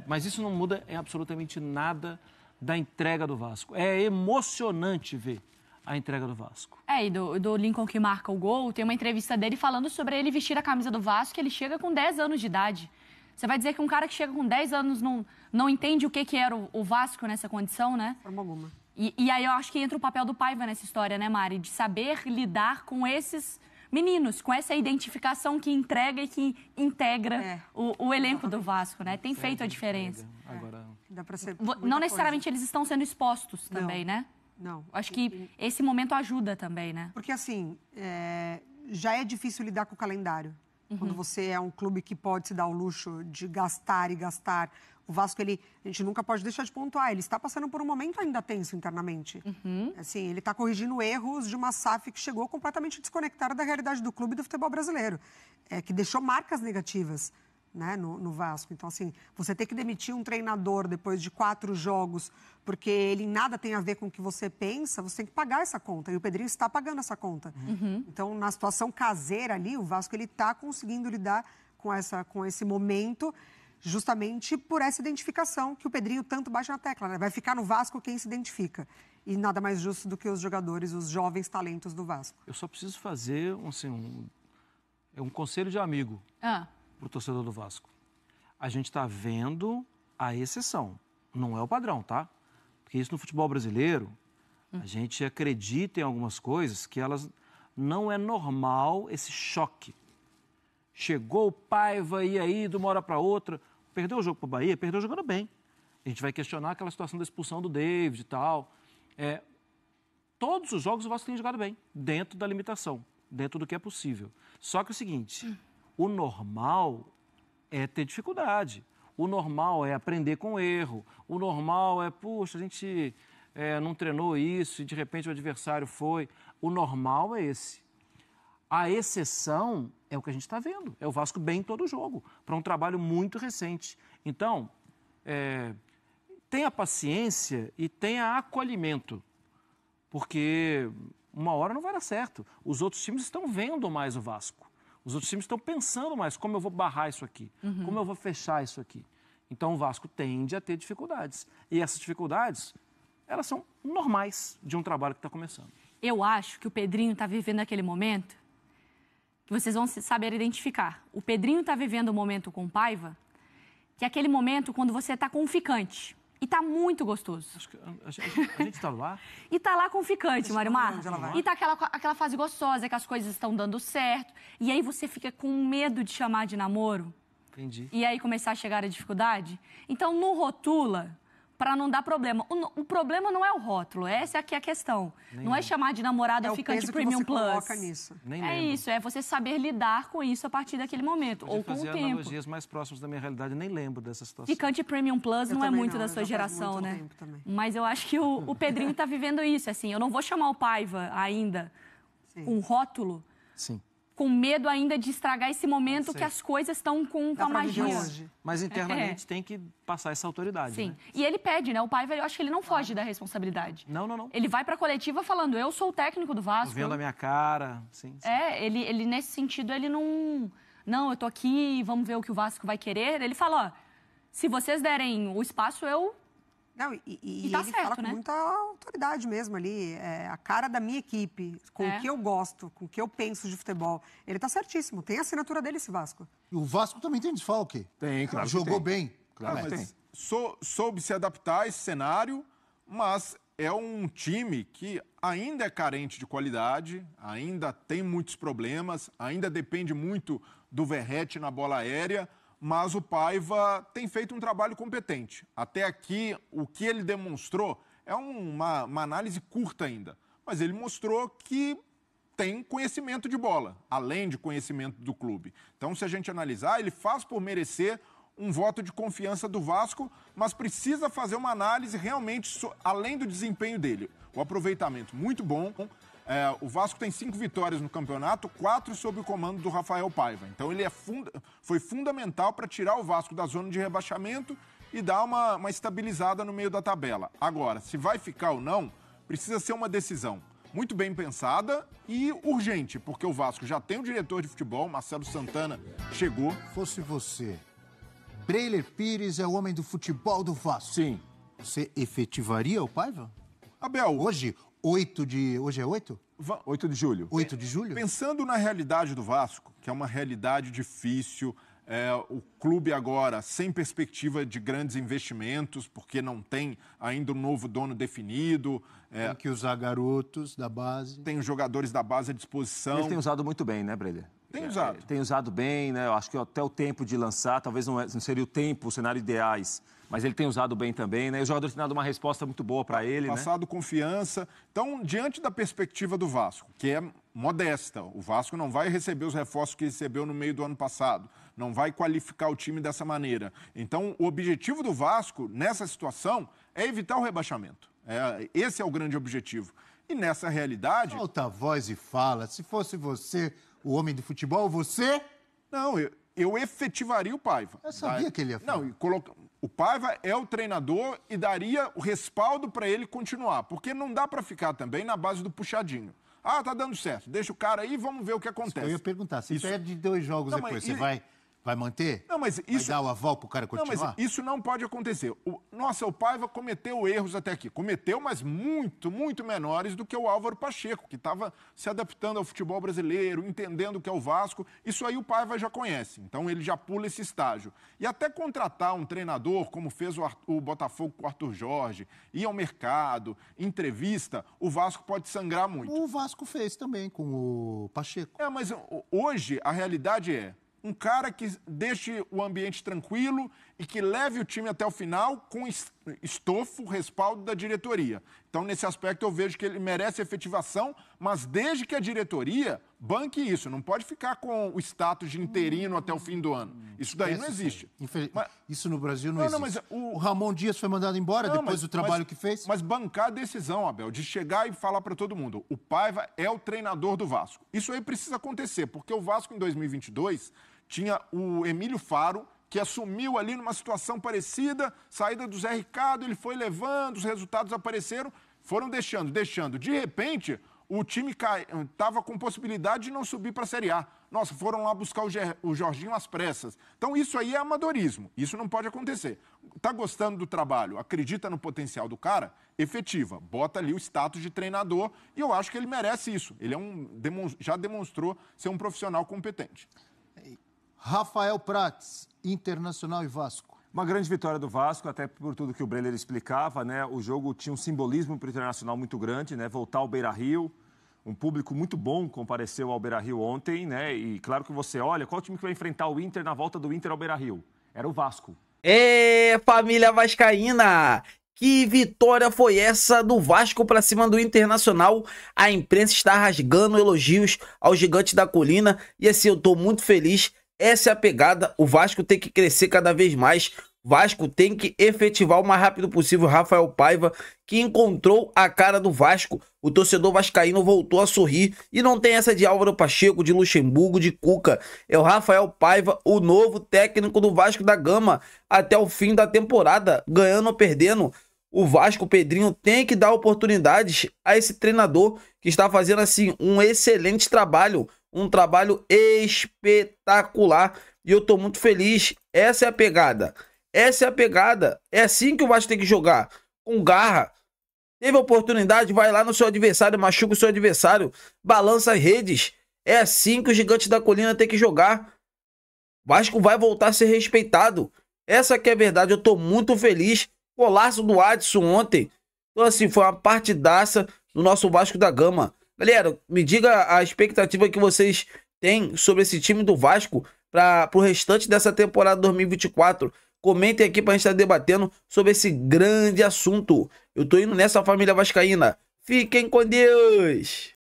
Mas isso não muda em absolutamente nada da entrega do Vasco. É emocionante ver a entrega do Vasco. E do Lincoln que marca o gol, tem uma entrevista dele falando sobre ele vestir a camisa do Vasco, ele chega com 10 anos de idade. Você vai dizer que um cara que chega com 10 anos não entende o que era o Vasco nessa condição, né? De forma alguma. E aí eu acho que entra o papel do Paiva nessa história, né, Mari? De saber lidar com esses meninos, com essa identificação que entrega e que integra o elenco do Vasco, né? Tem feito a diferença. Agora... Dá pra ser não necessariamente eles estão sendo expostos também, né? Não. Acho que esse momento ajuda também, né? Porque, assim, já é difícil lidar com o calendário. Quando você é um clube que pode se dar o luxo de gastar e gastar. O Vasco, a gente nunca pode deixar de pontuar. Ele está passando por um momento ainda tenso internamente. Assim, ele está corrigindo erros de uma SAF que chegou completamente desconectada da realidade do clube e do futebol brasileiro. Que deixou marcas negativas, né, no Vasco. Então, assim, você ter que demitir um treinador depois de 4 jogos, porque ele nada tem a ver com o que você pensa, você tem que pagar essa conta. E o Pedrinho está pagando essa conta. Então, na situação caseira ali, o Vasco está conseguindo lidar com esse momento, justamente por essa identificação que o Pedrinho tanto bate na tecla, né? Vai ficar no Vasco quem se identifica. E nada mais justo do que os jogadores, os jovens talentos do Vasco. Eu só preciso fazer um conselho de amigo para o torcedor do Vasco. A gente está vendo a exceção, não é o padrão, tá? Porque isso no futebol brasileiro, a gente acredita em algumas coisas que elas não é normal esse choque. Chegou o Paiva e aí, de uma hora para outra, perdeu o jogo para o Bahia, perdeu jogando bem. A gente vai questionar aquela situação da expulsão do David e tal. Todos os jogos o Vasco tem jogado bem, dentro da limitação, dentro do que é possível. Só que é o seguinte, o normal é ter dificuldade. O normal é aprender com o erro. O normal é, puxa, a gente não treinou isso e de repente o adversário foi. O normal é esse. A exceção é o que a gente está vendo. É o Vasco bem em todo o jogo, para um trabalho muito recente. Então, tenha paciência e tenha acolhimento, porque uma hora não vai dar certo. Os outros times estão vendo mais o Vasco. Os outros times estão pensando mais como eu vou barrar isso aqui, como eu vou fechar isso aqui. Então, o Vasco tende a ter dificuldades. E essas dificuldades, elas são normais de um trabalho que está começando. Eu acho que o Pedrinho está vivendo aquele momento que vocês vão saber identificar. O Pedrinho está vivendo um momento com Paiva, que é aquele momento quando você está com um ficante. E tá muito gostoso. Acho que a gente está lá. E tá lá com o ficante, Marimar. E tá aquela fase gostosa, que as coisas estão dando certo. E aí você fica com medo de chamar de namoro. Entendi. E aí começar a chegar a dificuldade. Então não rotula para não dar problema. O problema não é o rótulo, essa é aqui a questão. Não é chamar de namorada ficante Premium Plus. Coloca nisso. Isso, é você saber lidar com isso a partir daquele momento, ou com o tempo. Fazer analogias mais próximas da minha realidade, nem lembro dessa situação. Ficante Premium Plus não é muito da sua geração, né? Mas eu acho que o Pedrinho tá vivendo isso, assim. Eu não vou chamar o Paiva ainda com rótulo. Sim. Com medo ainda de estragar esse momento que as coisas estão com a magia. Mas internamente tem que passar essa autoridade. Sim. Né? E ele pede, né? O Paiva, eu acho que ele não foge da responsabilidade. Não. Ele vai pra coletiva falando, eu sou o técnico do Vasco. Vendo a minha cara, sim. Ele nesse sentido, ele não... Não, eu tô aqui, vamos ver o que o Vasco vai querer. Ele fala, ó, se vocês derem o espaço, eu... Não, e tá ele certo, fala com né? muita autoridade mesmo ali, a cara da minha equipe, com o que eu gosto, com o que eu penso de futebol. Ele tá certíssimo, tem a assinatura dele esse Vasco. E o Vasco também tem desfalque. Tem, claro. Jogou bem. Claro que tem. Soube se adaptar a esse cenário, mas é um time que ainda é carente de qualidade, ainda tem muitos problemas, ainda depende muito do Verratti na bola aérea, mas o Paiva tem feito um trabalho competente. Até aqui, o que ele demonstrou é uma análise curta ainda, mas ele mostrou que tem conhecimento de bola, além de conhecimento do clube. Então, se a gente analisar, ele faz por merecer um voto de confiança do Vasco, mas precisa fazer uma análise realmente além do desempenho dele. O aproveitamento muito bom. O Vasco tem 5 vitórias no campeonato, 4 sob o comando do Rafael Paiva. Então ele foi fundamental para tirar o Vasco da zona de rebaixamento e dar uma estabilizada no meio da tabela. Agora, se vai ficar ou não, precisa ser uma decisão muito bem pensada e urgente, porque o Vasco já tem um diretor de futebol, Marcelo Santana chegou. Fosse você, Breiler Pires é o homem do futebol do Vasco. Sim. Você efetivaria o Paiva? Abel, Hoje é 8? 8 de julho. 8 de julho? Pensando na realidade do Vasco, que é uma realidade difícil, o clube agora sem perspectiva de grandes investimentos, porque não tem ainda um novo dono definido. Tem que usar garotos da base. Tem os jogadores da base à disposição. Ele tem usado muito bem, né, Breler? Tem usado. Tem usado bem, né? Eu acho que até o tempo de lançar, talvez não seria o tempo, o cenário ideais, mas ele tem usado bem também, né? O jogador tem dado uma resposta muito boa para ele, Passado confiança. Então, diante da perspectiva do Vasco, que é modesta, o Vasco não vai receber os reforços que recebeu no meio do ano passado, não vai qualificar o time dessa maneira. Então, o objetivo do Vasco, nessa situação, é evitar o rebaixamento. Esse é o grande objetivo. E nessa realidade... Solta a voz e fala. Se fosse você, o homem do futebol, você... Não, eu efetivaria o Paiva. Eu sabia que ele ia falar. Não, o Paiva é o treinador e daria o respaldo para ele continuar. Porque não dá para ficar também na base do puxadinho. Ah, tá dando certo. Deixa o cara aí e vamos ver o que acontece. Eu ia perguntar, se perde 2 jogos depois, você vai manter? Não, mas isso... Vai dar o aval pro cara continuar? Não, mas isso não pode acontecer. O Paiva cometeu erros até aqui. Cometeu, mas muito, muito menores do que o Álvaro Pacheco, que estava se adaptando ao futebol brasileiro, entendendo o que é o Vasco. Isso aí o Paiva já conhece. Então ele já pula esse estágio. E até contratar um treinador, como fez o Botafogo com o Arthur Jorge, ir ao mercado, entrevista, o Vasco pode sangrar muito. O Vasco fez também com o Pacheco. Mas hoje a realidade é um cara que deixe o ambiente tranquilo e que leve o time até o final com estofo, respaldo da diretoria. Então, nesse aspecto, eu vejo que ele merece efetivação, mas desde que a diretoria banque isso. Não pode ficar com o status de interino até o fim do ano. Isso daí não existe. Isso no Brasil não existe. Mas o Ramon Dias foi mandado embora depois do trabalho que fez? Mas bancar a decisão, Abel, de chegar e falar para todo mundo, o Paiva é o treinador do Vasco. Isso aí precisa acontecer, porque o Vasco, em 2022, tinha o Emílio Faro, que assumiu ali numa situação parecida, saída do Zé Ricardo, ele foi levando, os resultados apareceram, foram deixando. De repente, o time estava com possibilidade de não subir para a Série A. Nossa, foram lá buscar o Jorginho às pressas. Então, isso aí é amadorismo. Isso não pode acontecer. Está gostando do trabalho, acredita no potencial do cara, efetiva. Bota ali o status de treinador e eu acho que ele merece isso. Ele já demonstrou ser um profissional competente. Rafael Prats, Internacional e Vasco. Uma grande vitória do Vasco, até por tudo que o Breler explicava, né? O jogo tinha um simbolismo para o Internacional muito grande, né? Voltar ao Beira-Rio, um público muito bom compareceu ao Beira-Rio ontem, né? E claro que você olha, qual time que vai enfrentar o Inter na volta do Inter ao Beira-Rio? Era o Vasco. Família vascaína! Que vitória foi essa do Vasco para cima do Internacional? A imprensa está rasgando elogios ao Gigante da Colina e assim, eu tô muito feliz. Essa é a pegada, o Vasco tem que crescer cada vez mais, o Vasco tem que efetivar o mais rápido possível o Rafael Paiva, que encontrou a cara do Vasco, o torcedor vascaíno voltou a sorrir, e não tem essa de Álvaro Pacheco, de Luxemburgo, de Cuca, é o Rafael Paiva, o novo técnico do Vasco da Gama, até o fim da temporada, ganhando ou perdendo. O Vasco, o Pedrinho, tem que dar oportunidades a esse treinador que está fazendo assim um excelente trabalho, um trabalho espetacular e eu tô muito feliz. Essa é a pegada, essa é a pegada, é assim que o Vasco tem que jogar, com garra. Teve oportunidade, vai lá no seu adversário, machuca o seu adversário, balança as redes, é assim que o Gigante da Colina tem que jogar. O Vasco vai voltar a ser respeitado, essa que é a verdade, eu tô muito feliz. Golaço do Adson ontem, então assim, foi uma partidaça do nosso Vasco da Gama. Galera, me diga a expectativa que vocês têm sobre esse time do Vasco para o restante dessa temporada 2024. Comentem aqui para a gente estar debatendo sobre esse grande assunto. Eu tô indo nessa, família vascaína. Fiquem com Deus!